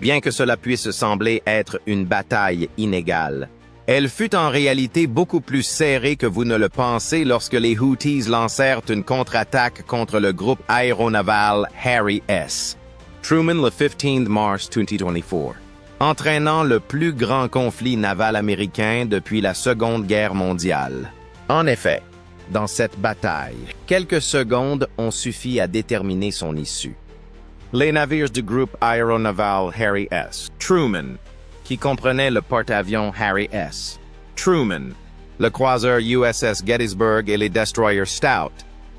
bien que cela puisse sembler être une bataille inégale. Elle fut en réalité beaucoup plus serrée que vous ne le pensez lorsque les Houthis lancèrent une contre-attaque contre le groupe aéronaval Harry S. Truman le 15 mars 2024, entraînant le plus grand conflit naval américain depuis la Seconde Guerre mondiale. En effet, dans cette bataille, quelques secondes ont suffi à déterminer son issue. Les navires du groupe aéronaval Harry S. Truman, qui comprenait le porte-avions Harry S. Truman, le croiseur USS Gettysburg et les destroyers Stout,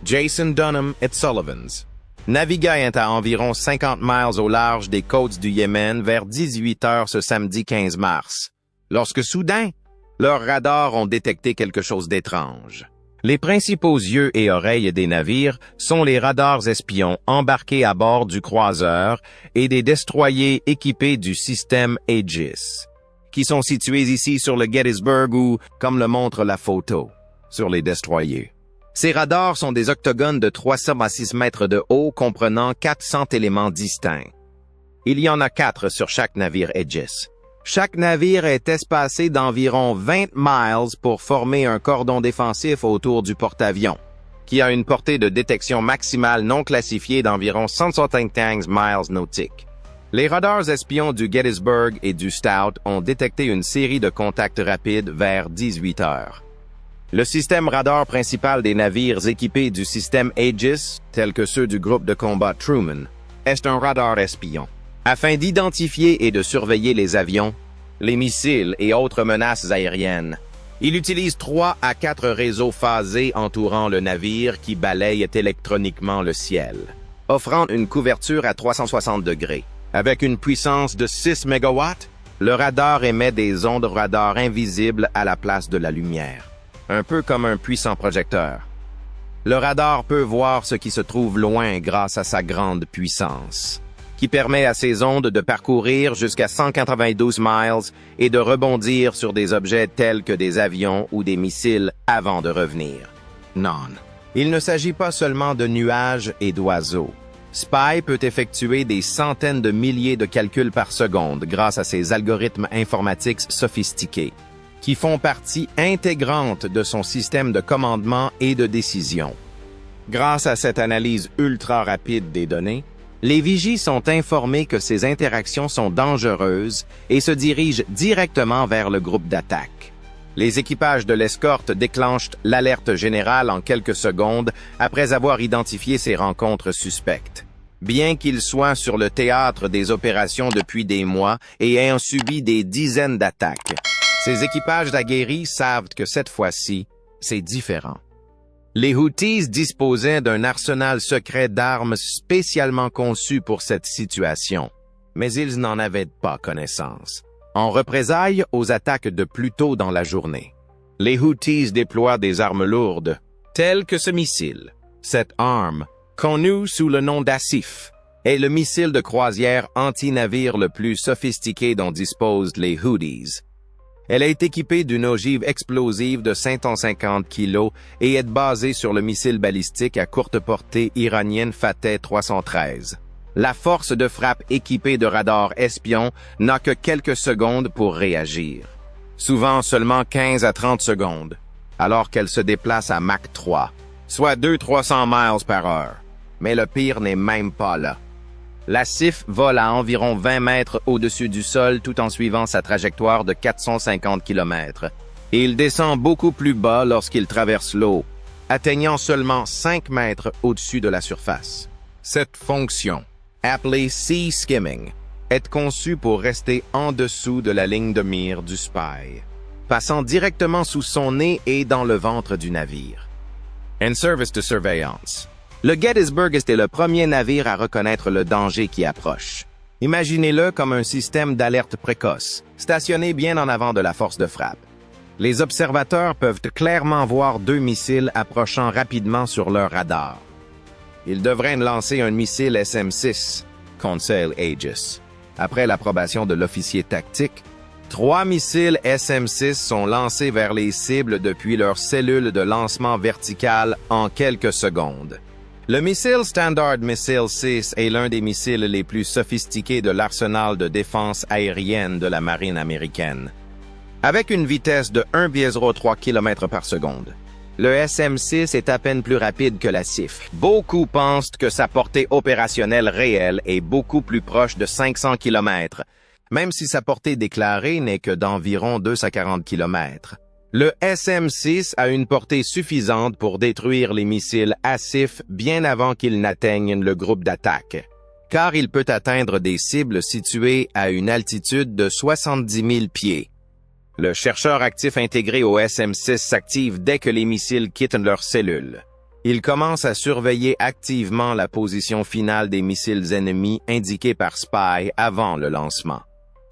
Jason Dunham et Sullivans, naviguaient à environ 50 miles au large des côtes du Yémen vers 18 heures ce samedi 15 mars, lorsque soudain, leurs radars ont détecté quelque chose d'étrange. Les principaux yeux et oreilles des navires sont les radars espions embarqués à bord du croiseur et des destroyers équipés du système Aegis, qui sont situés ici sur le Gettysburg ou, comme le montre la photo, sur les destroyers. Ces radars sont des octogones de 300 à 6 mètres de haut comprenant 400 éléments distincts. Il y en a 4 sur chaque navire Aegis. Chaque navire est espacé d'environ 20 miles pour former un cordon défensif autour du porte-avions, qui a une portée de détection maximale non classifiée d'environ 175 miles nautiques. Les radars espions du Gettysburg et du Stout ont détecté une série de contacts rapides vers 18 heures. Le système radar principal des navires équipés du système Aegis, tels que ceux du groupe de combat Truman, est un radar espion. Afin d'identifier et de surveiller les avions, les missiles et autres menaces aériennes, il utilise 3 à 4 réseaux phasés entourant le navire qui balayent électroniquement le ciel, offrant une couverture à 360 degrés. Avec une puissance de 6 MW, le radar émet des ondes radar invisibles à la place de la lumière, un peu comme un puissant projecteur. Le radar peut voir ce qui se trouve loin grâce à sa grande puissance, qui permet à ces ondes de parcourir jusqu'à 192 miles et de rebondir sur des objets tels que des avions ou des missiles avant de revenir. Non, il ne s'agit pas seulement de nuages et d'oiseaux. Spy peut effectuer des centaines de milliers de calculs par seconde grâce à ses algorithmes informatiques sophistiqués, qui font partie intégrante de son système de commandement et de décision. Grâce à cette analyse ultra rapide des données, les vigies sont informés que ces interactions sont dangereuses et se dirigent directement vers le groupe d'attaque. Les équipages de l'escorte déclenchent l'alerte générale en quelques secondes après avoir identifié ces rencontres suspectes. Bien qu'ils soient sur le théâtre des opérations depuis des mois et ayant subi des dizaines d'attaques, ces équipages aguerris savent que cette fois-ci, c'est différent. Les Houthis disposaient d'un arsenal secret d'armes spécialement conçu pour cette situation, mais ils n'en avaient pas connaissance. En représailles aux attaques de plus tôt dans la journée, les Houthis déploient des armes lourdes, telles que ce missile. Cette arme, connue sous le nom d'Asif, est le missile de croisière anti-navire le plus sophistiqué dont disposent les Houthis. Elle est équipée d'une ogive explosive de 550 kg et est basée sur le missile balistique à courte portée iranienne Fateh 313. La force de frappe équipée de radars espions n'a que quelques secondes pour réagir. Souvent seulement 15 à 30 secondes, alors qu'elle se déplace à Mach 3, soit 200-300 miles par heure. Mais le pire n'est même pas là. L'Asif vole à environ 20 mètres au-dessus du sol tout en suivant sa trajectoire de 450 km. Et il descend beaucoup plus bas lorsqu'il traverse l'eau, atteignant seulement 5 mètres au-dessus de la surface. Cette fonction, appelée Sea Skimming, est conçue pour rester en dessous de la ligne de mire du spy, passant directement sous son nez et dans le ventre du navire. Un service de surveillance. Le Gettysburg était le premier navire à reconnaître le danger qui approche. Imaginez-le comme un système d'alerte précoce, stationné bien en avant de la force de frappe. Les observateurs peuvent clairement voir 2 missiles approchant rapidement sur leur radar. Ils devraient lancer un missile SM-6, Conseil Aegis. Après l'approbation de l'officier tactique, 3 missiles SM-6 sont lancés vers les cibles depuis leur cellule de lancement verticale en quelques secondes. Le missile Standard Missile 6 est l'un des missiles les plus sophistiqués de l'arsenal de défense aérienne de la marine américaine. Avec une vitesse de 1,03 km par seconde, le SM-6 est à peine plus rapide que la CIF. Beaucoup pensent que sa portée opérationnelle réelle est beaucoup plus proche de 500 km, même si sa portée déclarée n'est que d'environ 240 km. Le SM-6 a une portée suffisante pour détruire les missiles ASIF bien avant qu'ils n'atteignent le groupe d'attaque, car il peut atteindre des cibles situées à une altitude de 70 000 pieds. Le chercheur actif intégré au SM-6 s'active dès que les missiles quittent leur cellule. Il commence à surveiller activement la position finale des missiles ennemis indiqués par Spy avant le lancement.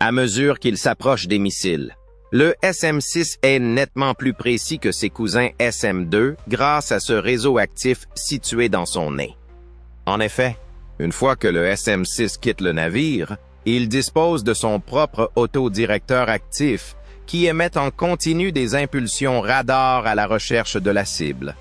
À mesure qu'il s'approche des missiles, le SM-6 est nettement plus précis que ses cousins SM-2 grâce à ce réseau actif situé dans son nez. En effet, une fois que le SM-6 quitte le navire, il dispose de son propre autodirecteur actif qui émet en continu des impulsions radar à la recherche de la cible.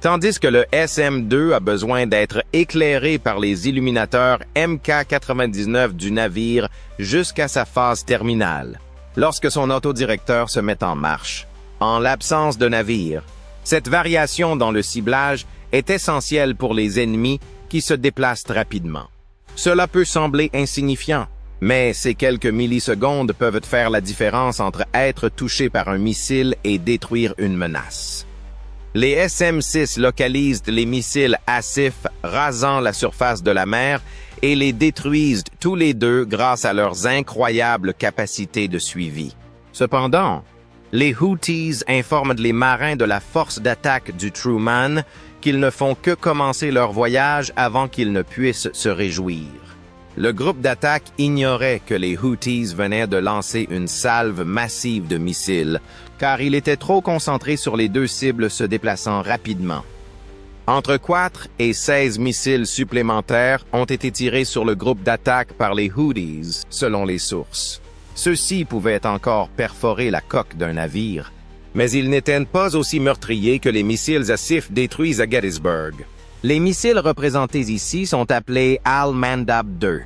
Tandis que le SM-2 a besoin d'être éclairé par les illuminateurs MK-99 du navire jusqu'à sa phase terminale, lorsque son autodirecteur se met en marche. En l'absence de navire, cette variation dans le ciblage est essentielle pour les ennemis qui se déplacent rapidement. Cela peut sembler insignifiant, mais ces quelques millisecondes peuvent faire la différence entre être touché par un missile et détruire une menace. Les SM-6 localisent les missiles ASIF rasant la surface de la mer et les détruisent tous les deux grâce à leurs incroyables capacités de suivi. Cependant, les Houthis informent les marins de la force d'attaque du Truman qu'ils ne font que commencer leur voyage avant qu'ils ne puissent se réjouir. Le groupe d'attaque ignorait que les Houthis venaient de lancer une salve massive de missiles, car il était trop concentré sur les deux cibles se déplaçant rapidement. Entre 4 et 16 missiles supplémentaires ont été tirés sur le groupe d'attaque par les Houthis, selon les sources. Ceux-ci pouvaient encore perforer la coque d'un navire, mais ils n'étaient pas aussi meurtriers que les missiles ASIF détruits à Gettysburg. Les missiles représentés ici sont appelés Al-Mandab II.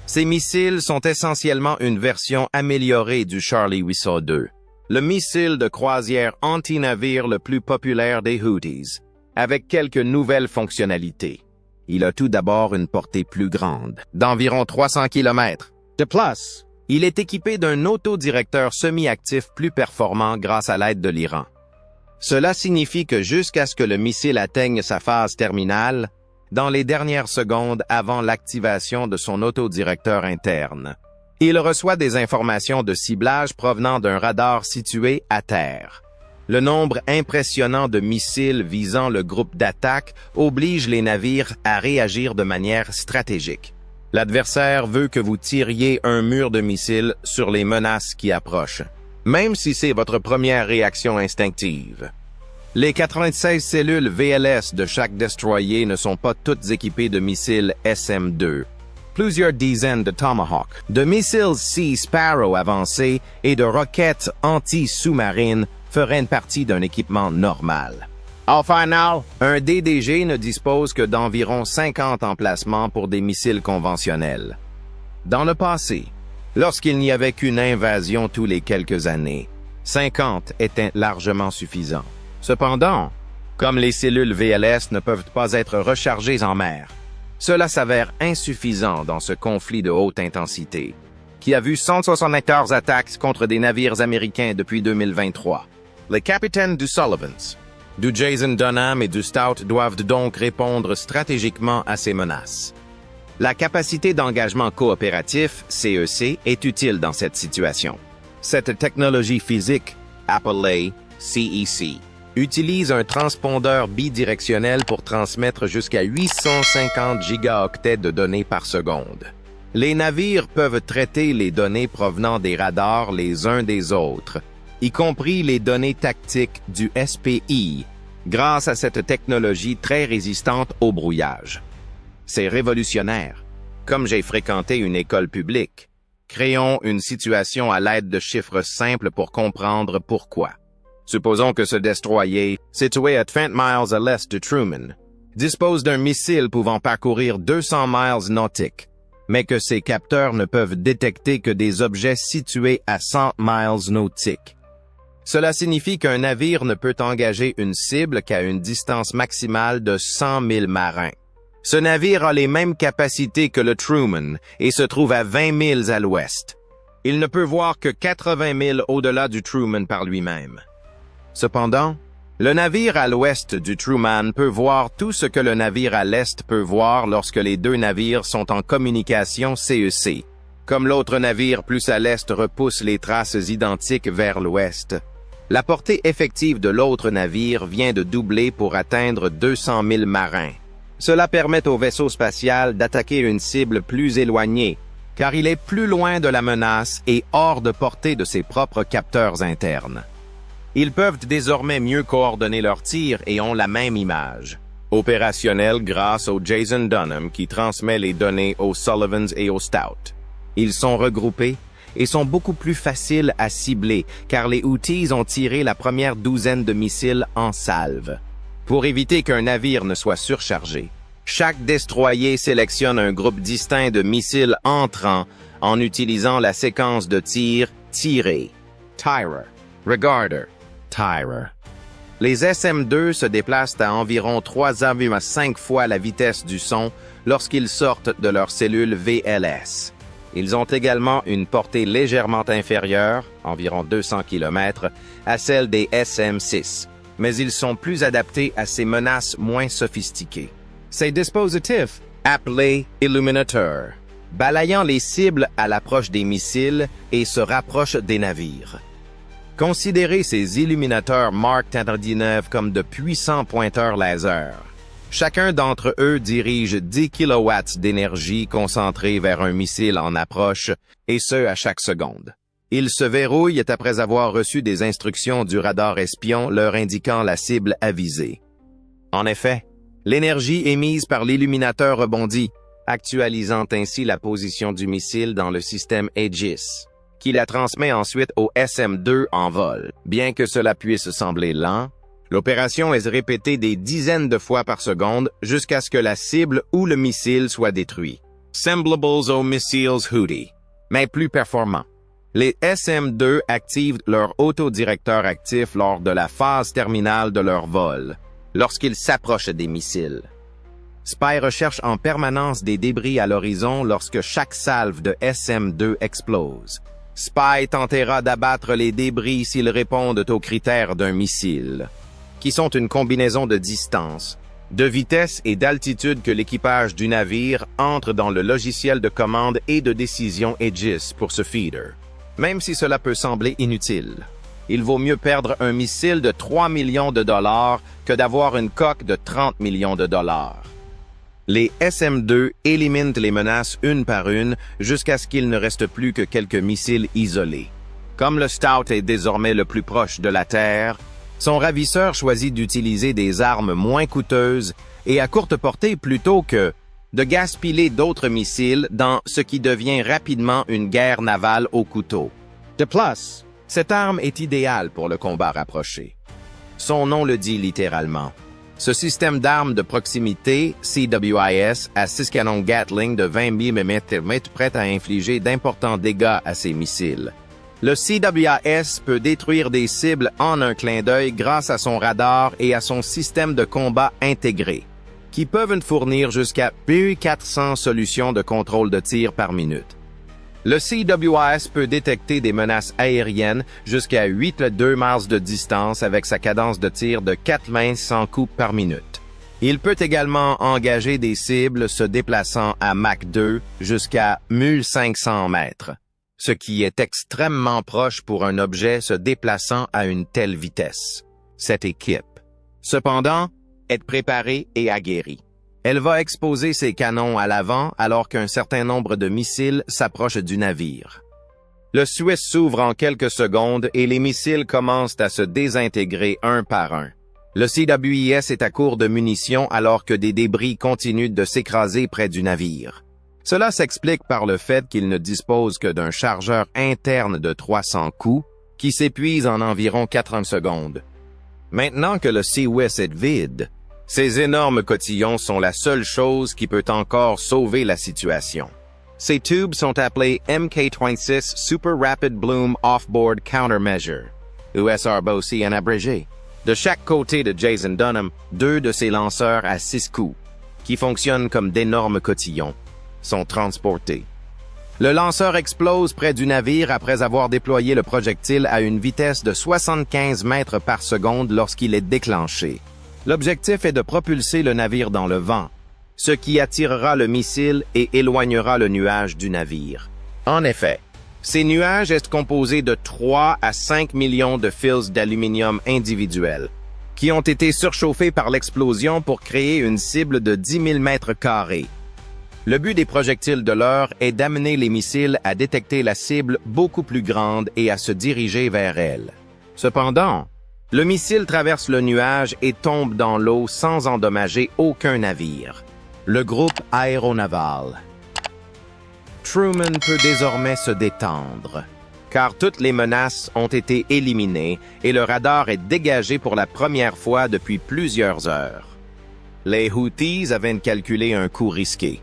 Ces missiles sont essentiellement une version améliorée du Charlie Whisso II, le missile de croisière anti-navire le plus populaire des Houthis, avec quelques nouvelles fonctionnalités. Il a tout d'abord une portée plus grande, d'environ 300 km. De plus, il est équipé d'un autodirecteur semi-actif plus performant grâce à l'aide de l'Iran. Cela signifie que jusqu'à ce que le missile atteigne sa phase terminale, dans les dernières secondes avant l'activation de son autodirecteur interne, il reçoit des informations de ciblage provenant d'un radar situé à terre. Le nombre impressionnant de missiles visant le groupe d'attaque oblige les navires à réagir de manière stratégique. L'adversaire veut que vous tiriez un mur de missiles sur les menaces qui approchent, même si c'est votre première réaction instinctive. Les 96 cellules VLS de chaque destroyer ne sont pas toutes équipées de missiles SM-2. Plusieurs dizaines de Tomahawk, de missiles Sea Sparrow avancés et de roquettes anti-sous-marines feraient partie d'un équipement normal. Au final, un DDG ne dispose que d'environ 50 emplacements pour des missiles conventionnels. Dans le passé, lorsqu'il n'y avait qu'une invasion tous les quelques années, 50 étaient largement suffisants. Cependant, comme les cellules VLS ne peuvent pas être rechargées en mer, cela s'avère insuffisant dans ce conflit de haute intensité, qui a vu 174 attaques contre des navires américains depuis 2023. Les capitaines du Sullivans, du Jason Dunham et du Stout doivent donc répondre stratégiquement à ces menaces. La capacité d'engagement coopératif, CEC, est utile dans cette situation. Cette technologie physique, appelée CEC, utilise un transpondeur bidirectionnel pour transmettre jusqu'à 850 gigaoctets de données par seconde. Les navires peuvent traiter les données provenant des radars les uns des autres, y compris les données tactiques du SPI, grâce à cette technologie très résistante au brouillage. C'est révolutionnaire. Comme j'ai fréquenté une école publique, créons une situation à l'aide de chiffres simples pour comprendre pourquoi. Supposons que ce destroyer, situé à 30 miles à l'est de Truman, dispose d'un missile pouvant parcourir 200 miles nautiques, mais que ses capteurs ne peuvent détecter que des objets situés à 100 miles nautiques. Cela signifie qu'un navire ne peut engager une cible qu'à une distance maximale de 100 000 marins. Ce navire a les mêmes capacités que le Truman et se trouve à 20 milles à l'ouest. Il ne peut voir que 80 milles au-delà du Truman par lui-même. Cependant, le navire à l'ouest du Truman peut voir tout ce que le navire à l'est peut voir lorsque les deux navires sont en communication CEC. Comme l'autre navire plus à l'est repousse les traces identiques vers l'ouest, la portée effective de l'autre navire vient de doubler pour atteindre 200 000 marins. Cela permet au vaisseau spatial d'attaquer une cible plus éloignée, car il est plus loin de la menace et hors de portée de ses propres capteurs internes. Ils peuvent désormais mieux coordonner leurs tirs et ont la même image. Opérationnel grâce au Jason Dunham qui transmet les données aux Sullivans et aux Stout. Ils sont regroupés et sont beaucoup plus faciles à cibler car les Houthis ont tiré la première douzaine de missiles en salve. Pour éviter qu'un navire ne soit surchargé, chaque destroyer sélectionne un groupe distinct de missiles entrants en utilisant la séquence de tir tiré. Tirer, Regarder, Tirer. Les SM-2 se déplacent à environ 3,5 fois la vitesse du son lorsqu'ils sortent de leur cellule VLS. Ils ont également une portée légèrement inférieure, environ 200 km, à celle des SM-6, mais ils sont plus adaptés à ces menaces moins sophistiquées. Ces dispositifs, appelés Illuminator, balayant les cibles à l'approche des missiles et se rapprochent des navires. Considérez ces illuminateurs Mark 39 comme de puissants pointeurs laser. Chacun d'entre eux dirige 10 kW d'énergie concentrée vers un missile en approche, et ce à chaque seconde. Ils se verrouillent après avoir reçu des instructions du radar espion leur indiquant la cible à viser. En effet, l'énergie émise par l'illuminateur rebondit, actualisant ainsi la position du missile dans le système Aegis, qui la transmet ensuite au SM-2 en vol. Bien que cela puisse sembler lent, l'opération est répétée des dizaines de fois par seconde jusqu'à ce que la cible ou le missile soit détruit. Semblables aux missiles Houthi, mais plus performants. Les SM-2 activent leur autodirecteur actif lors de la phase terminale de leur vol, lorsqu'ils s'approchent des missiles. Spy recherche en permanence des débris à l'horizon lorsque chaque salve de SM-2 explose. Spy tentera d'abattre les débris s'ils répondent aux critères d'un missile, qui sont une combinaison de distance, de vitesse et d'altitude que l'équipage du navire entre dans le logiciel de commande et de décision Aegis pour ce feeder. Même si cela peut sembler inutile, il vaut mieux perdre un missile de 3 millions de dollars que d'avoir une coque de 30 millions de dollars. Les SM-2 éliminent les menaces une par une jusqu'à ce qu'il ne reste plus que quelques missiles isolés. Comme le Stout est désormais le plus proche de la Terre, son ravisseur choisit d'utiliser des armes moins coûteuses et à courte portée plutôt que de gaspiller d'autres missiles dans ce qui devient rapidement une guerre navale au couteau. De plus, cette arme est idéale pour le combat rapproché. Son nom le dit littéralement. Ce système d'armes de proximité, CWIS, a 6 canons Gatling de 20 mm est prêt à infliger d'importants dégâts à ses missiles. Le CWIS peut détruire des cibles en un clin d'œil grâce à son radar et à son système de combat intégré, qui peuvent fournir jusqu'à 1400 solutions de contrôle de tir par minute. Le CWIS peut détecter des menaces aériennes jusqu'à 8,2 miles de distance avec sa cadence de tir de 400 coups par minute. Il peut également engager des cibles se déplaçant à Mach 2 jusqu'à 1500 mètres, ce qui est extrêmement proche pour un objet se déplaçant à une telle vitesse. Cette équipe, cependant, est préparée et aguerrie. Elle va exposer ses canons à l'avant alors qu'un certain nombre de missiles s'approchent du navire. Le Suisse s'ouvre en quelques secondes et les missiles commencent à se désintégrer un par un. Le CWIS est à court de munitions alors que des débris continuent de s'écraser près du navire. Cela s'explique par le fait qu'il ne dispose que d'un chargeur interne de 300 coups qui s'épuise en environ 40 secondes. Maintenant que le CWIS est vide, Ces énormes cotillons sont la seule chose qui peut encore sauver la situation. Ces tubes sont appelés MK26 Super Rapid Bloom Offboard Countermeasure, USRBOC en abrégé. De chaque côté de Jason Dunham, 2 de ces lanceurs à 6 coups, qui fonctionnent comme d'énormes cotillons, sont transportés. Le lanceur explose près du navire après avoir déployé le projectile à une vitesse de 75 mètres par seconde lorsqu'il est déclenché. L'objectif est de propulser le navire dans le vent, ce qui attirera le missile et éloignera le nuage du navire. En effet, ces nuages sont composés de 3 à 5 millions de fils d'aluminium individuels, qui ont été surchauffés par l'explosion pour créer une cible de 10 000 mètres carrés. Le but des projectiles de leurre est d'amener les missiles à détecter la cible beaucoup plus grande et à se diriger vers elle. Cependant, le missile traverse le nuage et tombe dans l'eau sans endommager aucun navire. Le groupe aéronaval. Truman peut désormais se détendre, car toutes les menaces ont été éliminées et le radar est dégagé pour la première fois depuis plusieurs heures. Les Houthis avaient calculé un coup risqué.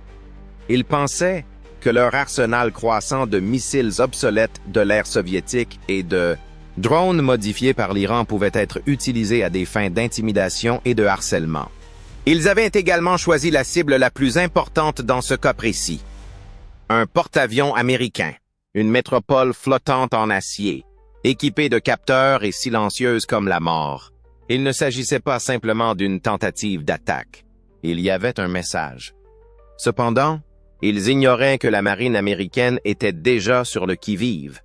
Ils pensaient que leur arsenal croissant de missiles obsolètes de l'ère soviétique et de drones modifiés par l'Iran pouvait être utilisé à des fins d'intimidation et de harcèlement. Ils avaient également choisi la cible la plus importante dans ce cas précis. Un porte-avions américain, une métropole flottante en acier, équipée de capteurs et silencieuse comme la mort. Il ne s'agissait pas simplement d'une tentative d'attaque. Il y avait un message. Cependant, ils ignoraient que la marine américaine était déjà sur le qui-vive.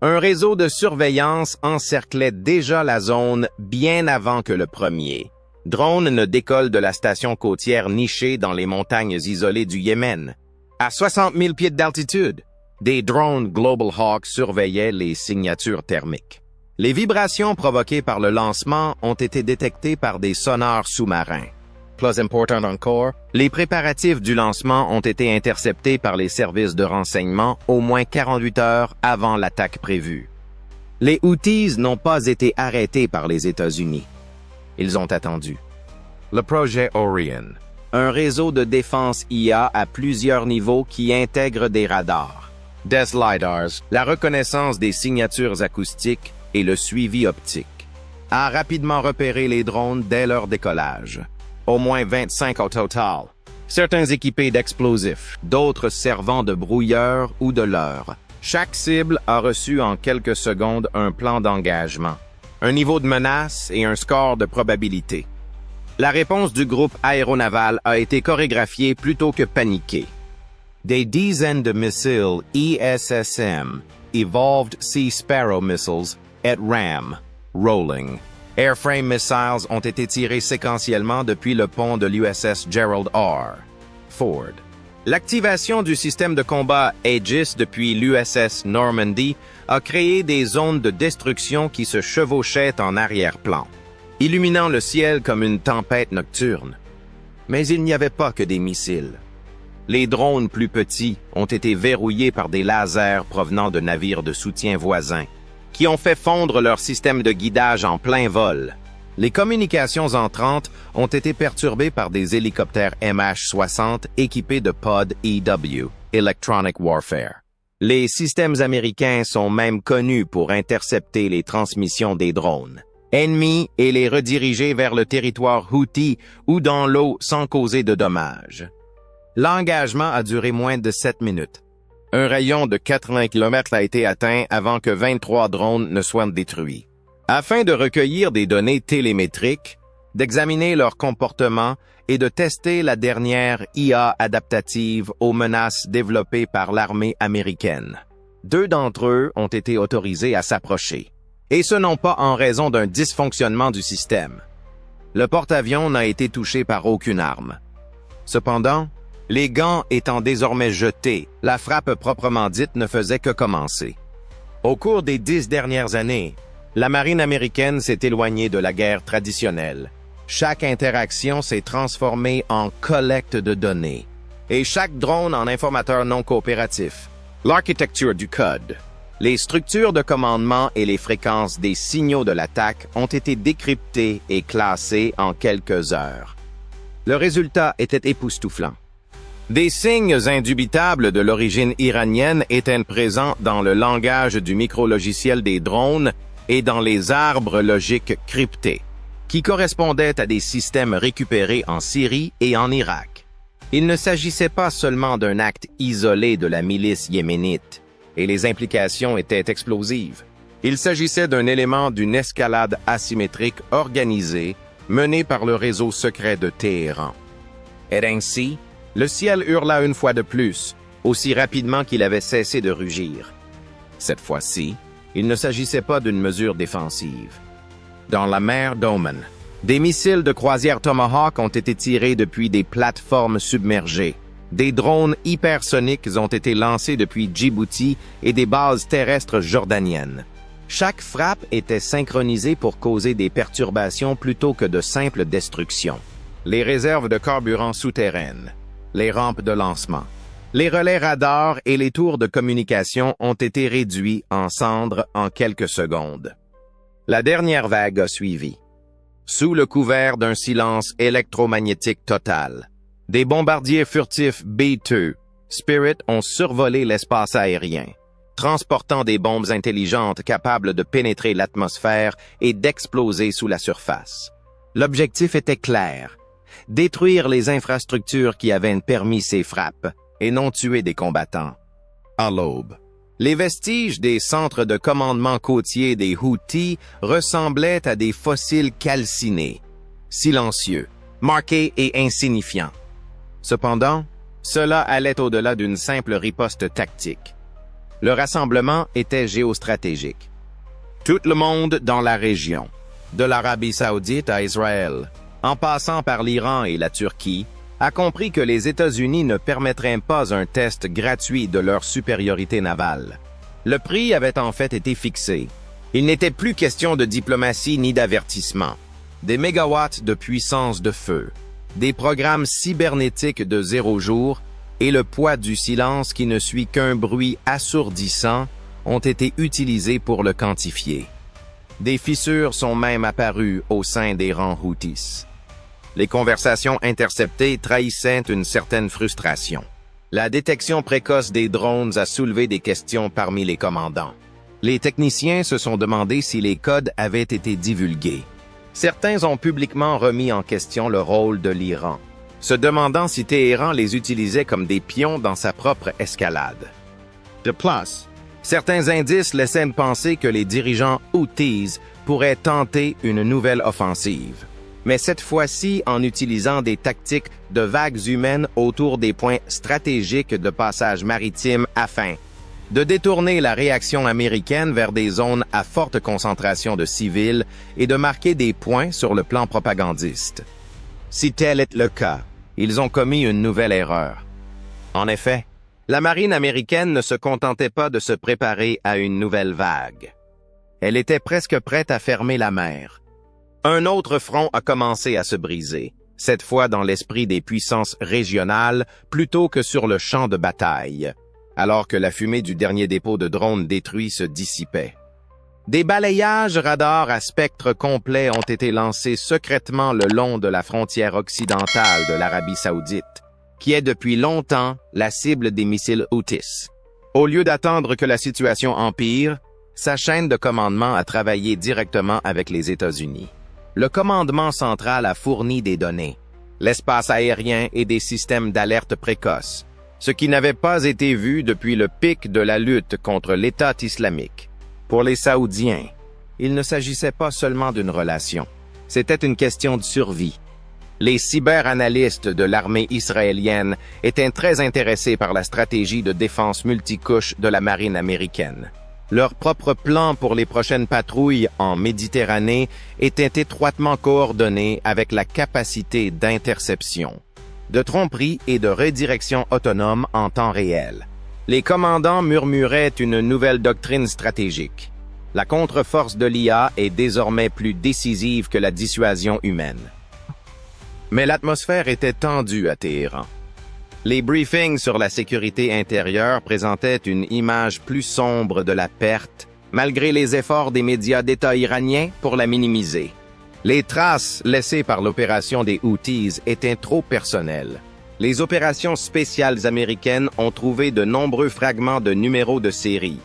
Un réseau de surveillance encerclait déjà la zone bien avant que le premier drone ne décolle de la station côtière nichée dans les montagnes isolées du Yémen. À 60 000 pieds d'altitude, des drones Global Hawk surveillaient les signatures thermiques. Les vibrations provoquées par le lancement ont été détectées par des sonars sous-marins. Plus important encore, les préparatifs du lancement ont été interceptés par les services de renseignement au moins 48 heures avant l'attaque prévue. Les Houthis n'ont pas été arrêtés par les États-Unis. Ils ont attendu. Le projet Orion, un réseau de défense IA à plusieurs niveaux qui intègre des radars, des lidars, la reconnaissance des signatures acoustiques et le suivi optique, a rapidement repéré les drones dès leur décollage. Au moins 25 au total. Certains équipés d'explosifs, d'autres servant de brouilleurs ou de leurres. Chaque cible a reçu en quelques secondes un plan d'engagement, un niveau de menace et un score de probabilité. La réponse du groupe aéronaval a été chorégraphiée plutôt que paniquée. Des dizaines de missiles ESSM, Evolved Sea Sparrow Missiles, et RAM, Rolling Airframe Missiles ont été tirés séquentiellement depuis le pont de l'USS Gerald R. Ford. L'activation du système de combat Aegis depuis l'USS Normandy a créé des zones de destruction qui se chevauchaient en arrière-plan, illuminant le ciel comme une tempête nocturne. Mais il n'y avait pas que des missiles. Les drones plus petits ont été verrouillés par des lasers provenant de navires de soutien voisins, qui ont fait fondre leur système de guidage en plein vol. Les communications entrantes ont été perturbées par des hélicoptères MH-60 équipés de pod EW, Electronic Warfare. Les systèmes américains sont même connus pour intercepter les transmissions des drones ennemis et les rediriger vers le territoire Houthi ou dans l'eau sans causer de dommages. L'engagement a duré moins de 7 minutes. Un rayon de 80 km a été atteint avant que 23 drones ne soient détruits. Afin de recueillir des données télémétriques, d'examiner leur comportement et de tester la dernière IA adaptative aux menaces développées par l'armée américaine. 2 d'entre eux ont été autorisés à s'approcher, et ce non pas en raison d'un dysfonctionnement du système. Le porte-avions n'a été touché par aucune arme. Cependant, les gants étant désormais jetés, la frappe proprement dite ne faisait que commencer. Au cours des 10 dernières années, la marine américaine s'est éloignée de la guerre traditionnelle. Chaque interaction s'est transformée en collecte de données, et chaque drone en informateur non coopératif. L'architecture du code, les structures de commandement et les fréquences des signaux de l'attaque ont été décryptées et classées en quelques heures. Le résultat était époustouflant. Des signes indubitables de l'origine iranienne étaient présents dans le langage du micrologiciel des drones et dans les arbres logiques cryptés, qui correspondaient à des systèmes récupérés en Syrie et en Irak. Il ne s'agissait pas seulement d'un acte isolé de la milice yéménite, et les implications étaient explosives. Il s'agissait d'un élément d'une escalade asymétrique organisée menée par le réseau secret de Téhéran. Et ainsi, le ciel hurla une fois de plus, aussi rapidement qu'il avait cessé de rugir. Cette fois-ci, il ne s'agissait pas d'une mesure défensive. Dans la mer d'Oman, des missiles de croisière Tomahawk ont été tirés depuis des plateformes submergées. Des drones hypersoniques ont été lancés depuis Djibouti et des bases terrestres jordaniennes. Chaque frappe était synchronisée pour causer des perturbations plutôt que de simples destructions. Les réserves de carburant souterraines, les rampes de lancement, les relais radars et les tours de communication ont été réduits en cendres en quelques secondes. La dernière vague a suivi. Sous le couvert d'un silence électromagnétique total, des bombardiers furtifs B-2 Spirit ont survolé l'espace aérien, transportant des bombes intelligentes capables de pénétrer l'atmosphère et d'exploser sous la surface. L'objectif était clair: détruire les infrastructures qui avaient permis ces frappes et non tuer des combattants. À l'aube, les vestiges des centres de commandement côtiers des Houthis ressemblaient à des fossiles calcinés, silencieux, marqués et insignifiants. Cependant, cela allait au-delà d'une simple riposte tactique. Le rassemblement était géostratégique. Tout le monde dans la région, de l'Arabie saoudite à Israël, en passant par l'Iran et la Turquie, a compris que les États-Unis ne permettraient pas un test gratuit de leur supériorité navale. Le prix avait en fait été fixé. Il n'était plus question de diplomatie ni d'avertissement. Des mégawatts de puissance de feu, des programmes cybernétiques de 0 jour et le poids du silence qui ne suit qu'un bruit assourdissant ont été utilisés pour le quantifier. Des fissures sont même apparues au sein des rangs Houthis. Les conversations interceptées trahissaient une certaine frustration. La détection précoce des drones a soulevé des questions parmi les commandants. Les techniciens se sont demandé si les codes avaient été divulgués. Certains ont publiquement remis en question le rôle de l'Iran, se demandant si Téhéran les utilisait comme des pions dans sa propre escalade. De plus, certains indices laissaient penser que les dirigeants Houthis pourraient tenter une nouvelle offensive, mais cette fois-ci en utilisant des tactiques de vagues humaines autour des points stratégiques de passage maritime afin de détourner la réaction américaine vers des zones à forte concentration de civils et de marquer des points sur le plan propagandiste. Si tel est le cas, ils ont commis une nouvelle erreur. En effet, la marine américaine ne se contentait pas de se préparer à une nouvelle vague. Elle était presque prête à fermer la mer. Un autre front a commencé à se briser, cette fois dans l'esprit des puissances régionales plutôt que sur le champ de bataille, alors que la fumée du dernier dépôt de drones détruits se dissipait. Des balayages radars à spectre complet ont été lancés secrètement le long de la frontière occidentale de l'Arabie saoudite, qui est depuis longtemps la cible des missiles Houthis. Au lieu d'attendre que la situation empire, sa chaîne de commandement a travaillé directement avec les États-Unis. Le commandement central a fourni des données, l'espace aérien et des systèmes d'alerte précoce, ce qui n'avait pas été vu depuis le pic de la lutte contre l'État islamique. Pour les Saoudiens, il ne s'agissait pas seulement d'une relation, c'était une question de survie. Les cyberanalystes de l'armée israélienne étaient très intéressés par la stratégie de défense multicouche de la marine américaine. Leur propre plan pour les prochaines patrouilles en Méditerranée était étroitement coordonné avec la capacité d'interception, de tromperie et de redirection autonome en temps réel. Les commandants murmuraient une nouvelle doctrine stratégique. La contre-force de l'IA est désormais plus décisive que la dissuasion humaine. Mais l'atmosphère était tendue à Téhéran. Les briefings sur la sécurité intérieure présentaient une image plus sombre de la perte, malgré les efforts des médias d'État iraniens pour la minimiser. Les traces laissées par l'opération des Houthis étaient trop personnelles. Les opérations spéciales américaines ont trouvé de nombreux fragments de numéros de série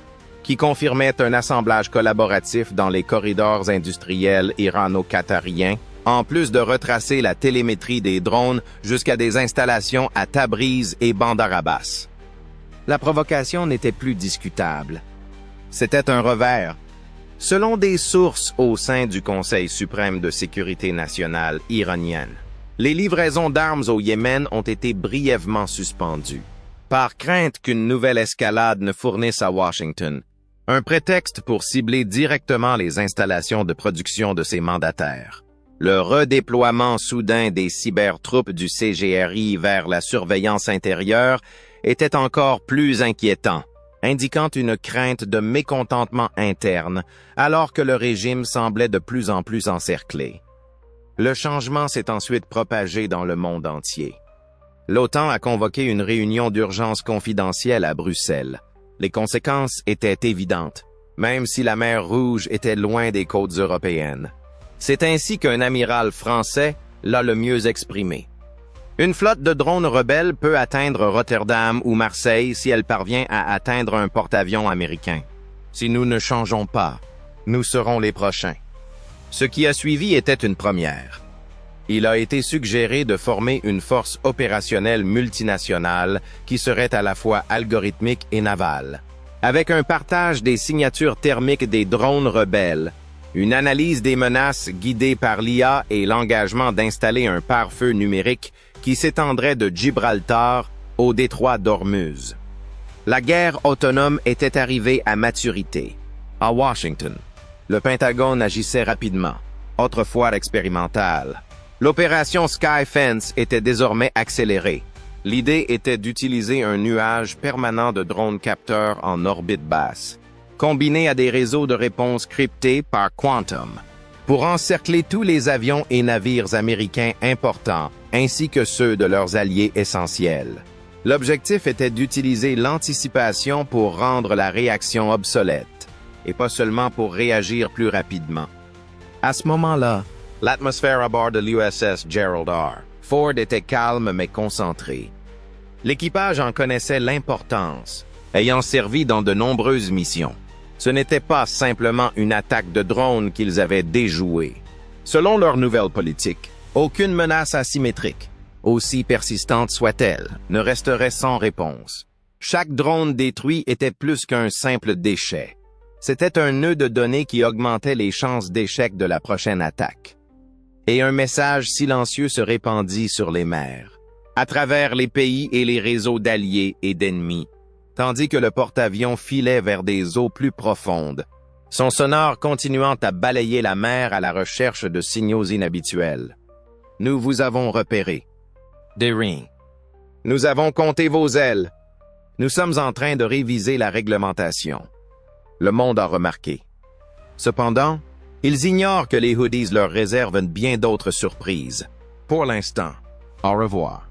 qui confirmaient un assemblage collaboratif dans les corridors industriels irano-qatariens, en plus de retracer la télémétrie des drones jusqu'à des installations à Tabriz et Bandar Abbas. La provocation n'était plus discutable. C'était un revers. Selon des sources au sein du Conseil suprême de sécurité nationale iranienne, les livraisons d'armes au Yémen ont été brièvement suspendues, par crainte qu'une nouvelle escalade ne fournisse à Washington un prétexte pour cibler directement les installations de production de ses mandataires. Le redéploiement soudain des cybertroupes du CGRI vers la surveillance intérieure était encore plus inquiétant, indiquant une crainte de mécontentement interne, alors que le régime semblait de plus en plus encerclé. Le changement s'est ensuite propagé dans le monde entier. L'OTAN a convoqué une réunion d'urgence confidentielle à Bruxelles. Les conséquences étaient évidentes, même si la mer Rouge était loin des côtes européennes. C'est ainsi qu'un amiral français l'a le mieux exprimé. Une flotte de drones rebelles peut atteindre Rotterdam ou Marseille si elle parvient à atteindre un porte-avions américain. Si nous ne changeons pas, nous serons les prochains. Ce qui a suivi était une première. Il a été suggéré de former une force opérationnelle multinationale qui serait à la fois algorithmique et navale. Avec un partage des signatures thermiques des drones rebelles, une analyse des menaces guidée par l'IA et l'engagement d'installer un pare-feu numérique qui s'étendrait de Gibraltar au détroit d'Ormuz. La guerre autonome était arrivée à maturité. À Washington, le Pentagone agissait rapidement, autrefois expérimental. L'opération Skyfence était désormais accélérée. L'idée était d'utiliser un nuage permanent de drones capteurs en orbite basse, combiné à des réseaux de réponse cryptés par Quantum, pour encercler tous les avions et navires américains importants, ainsi que ceux de leurs alliés essentiels. L'objectif était d'utiliser l'anticipation pour rendre la réaction obsolète, et pas seulement pour réagir plus rapidement. À ce moment-là, l'atmosphère à bord de l'USS Gerald R. Ford était calme mais concentrée. L'équipage en connaissait l'importance, ayant servi dans de nombreuses missions. Ce n'était pas simplement une attaque de drones qu'ils avaient déjouée. Selon leur nouvelle politique, aucune menace asymétrique, aussi persistante soit-elle, ne resterait sans réponse. Chaque drone détruit était plus qu'un simple déchet. C'était un nœud de données qui augmentait les chances d'échec de la prochaine attaque. Et un message silencieux se répandit sur les mers, à travers les pays et les réseaux d'alliés et d'ennemis, tandis que le porte-avions filait vers des eaux plus profondes, son sonore continuant à balayer la mer à la recherche de signaux inhabituels. Nous vous avons repéré. Deering. Nous avons compté vos ailes. Nous sommes en train de réviser la réglementation. Le monde a remarqué. Cependant, ils ignorent que les Houthis leur réservent bien d'autres surprises. Pour l'instant, au revoir.